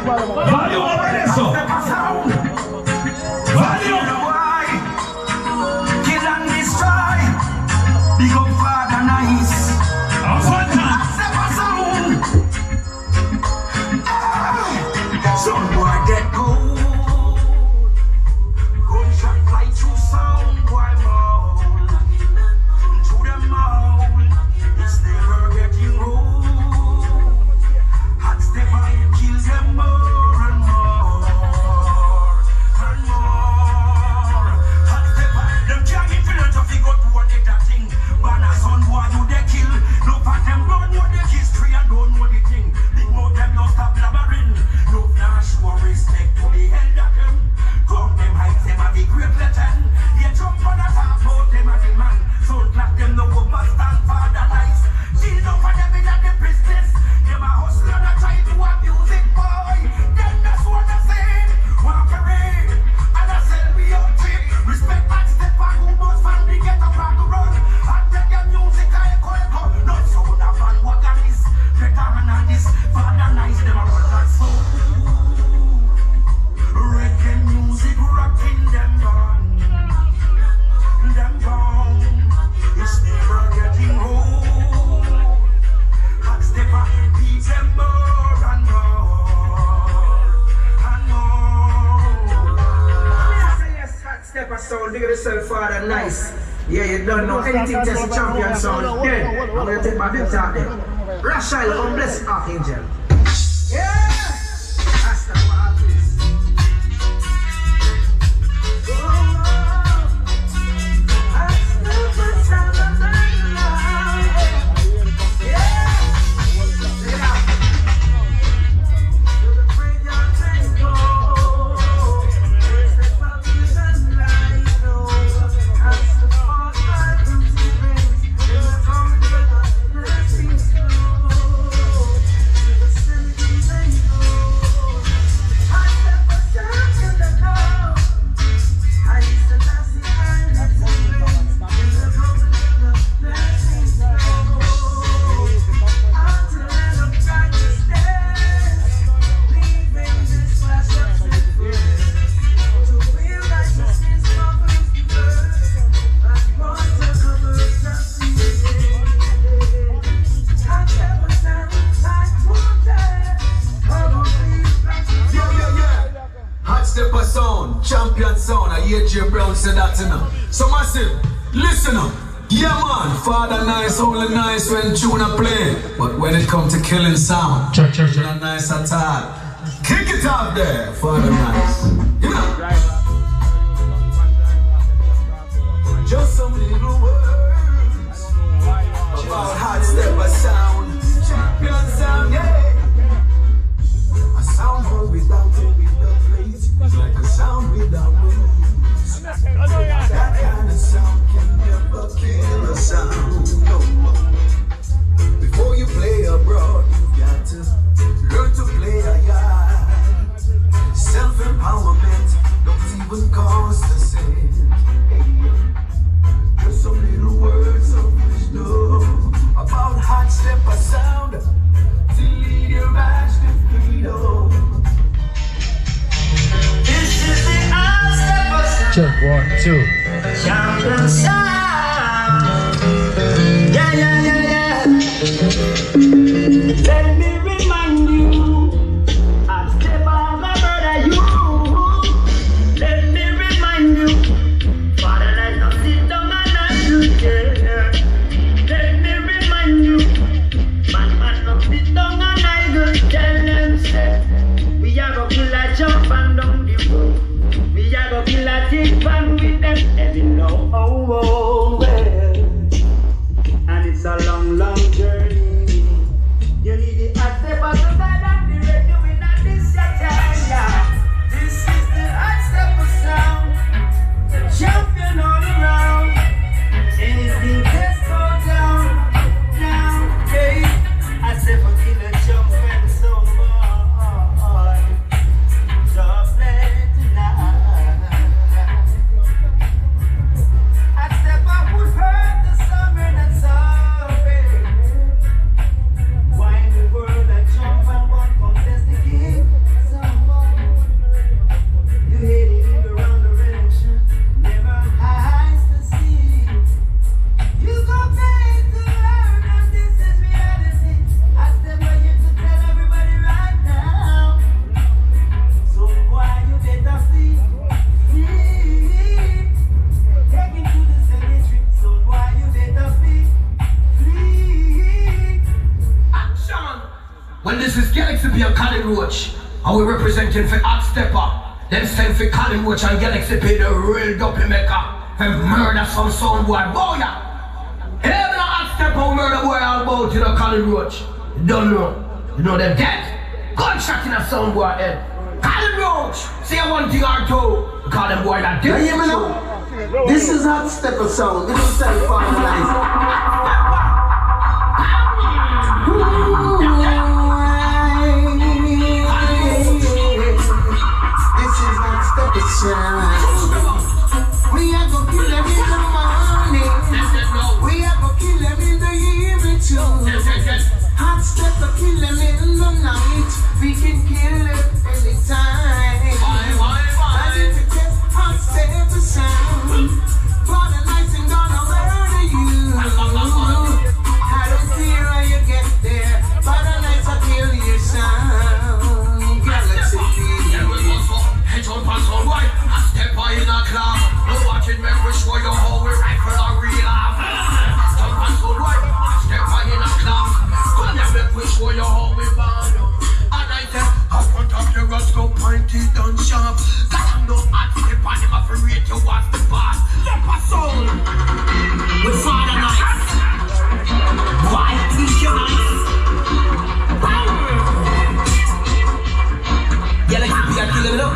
Value over there, so. Value. Kill and destroy. Big up Father Nice. Some boy get cold. Gunshot fly through sound, boy mold. To them mold, it's never getting old. Hot Steppa kills them more and more and more. Hot Steppa, them can't get philosophy go to one that thing. Banners on boy you they kill. No part them don't know the history and don't know the thing. Big mouth them don't stop blabbering. No flash or respect to the hell that them. Come them heights them a the great legend. They jump on the top about them as the man. So clap them no overstand Father Nice. Still no for them in the business. Them a hustle and a try to abuse it boy. Them that's what I say. Walk parade and I sell me out cheap. Respect that step back who must fan the get up and run. And take your music I echo. Not so that fan what got this. Better than this. Father Nice them a run that soul. Reggae music rocking them gone. Them gone. It's never getting old. Hot Steppa beat them more and more and more. Yes, Hot Steppa sound. Look at yourself, Father Nice. Yeah, you don't know anything just a champion sound. Yeah, I'm gonna take my big top there. Rachel, God bless Archangel. Yeah! That's the artist. Steppa sound, champion sound, I hear J Brown say that enough. So massive, listen up. Yeah man, Father Nice, only nice when tune a play. But when it comes to killing sound, not nice at all. Kick it up there, Father Nice. You know? Just some little words about Hot Steppa sound, champion sound, yeah. A sound heard without it. Like a sound without rules. That kind of sound can never kill a sound. No. Before you play abroad, you got to learn to play a yard. Self-empowerment don't even cost a cent. Hey, just some little words of wisdom about Hot Steppa sound to lead your match to freedom. Check 1, 2. Champion sound. Yeah, yeah, yeah, yeah. Let me remind you, Hot Steppa, my brother, you. Let me remind you, Father, let us sit down and I do care. Let me remind you, man, not sit down and I go tell them, say, we are gonna kill a jump and down the road. We are gonna kill a thick fan with them, and we know how well. And it's a long, long journey. You need the Hot Steppa to guide and direct you in this second. This is the Hot Steppa sound, champion all around. Anything just go down, down, hey. Hot Steppa kill a jump and so boy. Just play tonight. Hot Steppa Well, this is Galaxy P and Colin Roach, and we're representing for Steppa. Them stand for Colin Roach and Galaxy P, the real dopey maker. And murder some sound boy, boy. Even Steppa murder boy all about, you know, Colin Roach. You don't know. You know them dead. Gunshot in a sound boy head. Colin Roach, say one thing or two. Call them boy that dead. You hear me now? This is how Steppa sound. This is how formalized. We are gonna kill them in the morning. We are gonna kill them in the evening too. Hot Steppa kill them in the night. We can kill them anytime. And if it gets Hot Steppa sound, for the night I'm gonna murder you. I don't care how you get there. For the night I kill your sound. Galaxy Jump on some white, I step by in a club. No watching me, we show you how we rifle or real up. Jump on some white, I step by in a club. Come here, we show you how we band. And I said, I front of the Roscoe pointed down sharp. Cause I'm no hot step on him, I feel rate you watch the pass. Steppa soul, with Father Nice. Why is your nice? Yeah, let's be a killer, you know.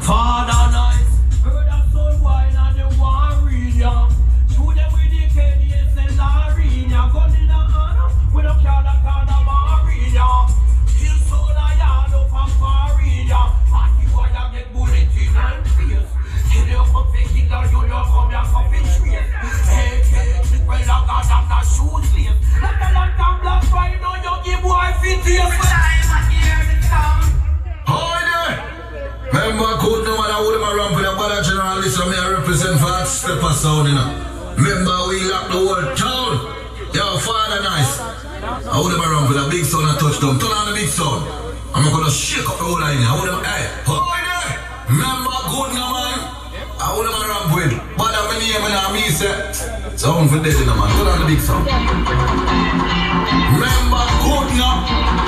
Father Nice, heard that soul wine and the warrior. Shoot them with the KDS and Larina. Gun in the hand, we don't care that kind of warrior. Kill soul a yard up a warrior. Party boy a get bullet in and face. Kill you for faking that you don't come here for betrayal. Hey, hey, well I got them that shoot slave. Like a long time black fire, now you give boy fit to your time. I hear the sound. Remember, I could no matter who them around for the bad generalist, so me I represent for that Steppa sound, you know. Remember, we lock the whole town. Yo, Father Nice. I hold them around for the big sound and touchdown. Turn on the big sound. I'm gonna shake up the whole line. I hold them, hey, hold there. Remember, good no man. I hold them around with. But I'm in here, man, me say. Sound for dead, you know, man. Turn on the big sound. Remember, good no.